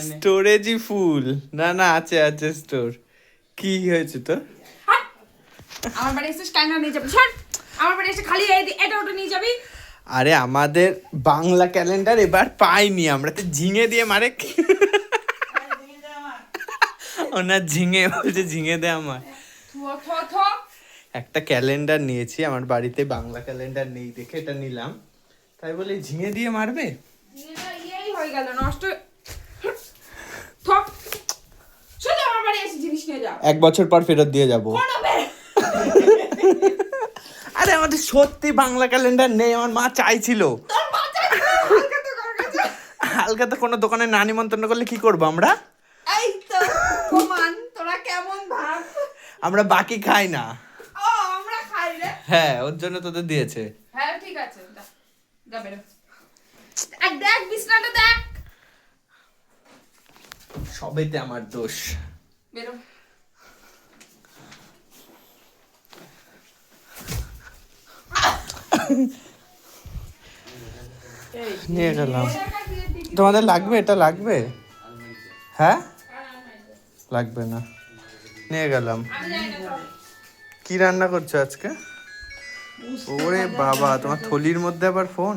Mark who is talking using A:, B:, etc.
A: স্টোরেজই ফুল। না না, আছে আছে স্টোর। কি হয়েছে তো?
B: আমার বাড়ি এসে ক্যালেন্ডার নিয়ে যাবি, ছাড়। আমার বাড়ি এসে খালি এটা ওটা নিয়ে যাবি।
A: আরে আমাদের বাংলা ক্যালেন্ডার এবার পাইনি আমরা, তো ঝিঙে দিয়ে মারে। ওনার ঝিঙে বলছে, ঝিঙে দে আমার। একটা ক্যালেন্ডার নিয়েছি, আমার বাড়িতে বাংলা ক্যালেন্ডার নেই দেখে এটা নিলাম, তাই বলে ঝিঙে দিয়ে মারবে?
B: ইয়েই হয়ে গেল, নষ্ট। থক, চলো আমার বাড়ি এসে জিনিস নিয়ে যাও।
A: 1 বছর পর ফেরত দিয়ে যাবো। আরে আমাদের সত্যি বাংলা ক্যালেন্ডার নেই, আমার মা চাইছিল। হালকা তো কোনো দোকানে না নিমন্ত্রণ করলে কি করবো আমরা?
B: এই তো প্রমাণ, তোরা কেমন ভাব।
A: আমরা বাকি খাই না।
B: ও আমরা খাই রে।
A: হ্যাঁ, ওর জন্য তোদের দিয়েছে।
B: হ্যাঁ ঠিক আছে, যা বেরো। দেখ বিছনাটা দেখ।
A: সবেতে আমার দোষ।
B: বেরো।
A: নিয়ে গেলাম। তোমাদের লাগবে? এটা লাগবে? হ্যাঁ, লাগবে না, নিয়ে গেলাম। কি রান্না করছো আজকে? ওরে বাবা, তোমার থলির মধ্যে আবার ফোন।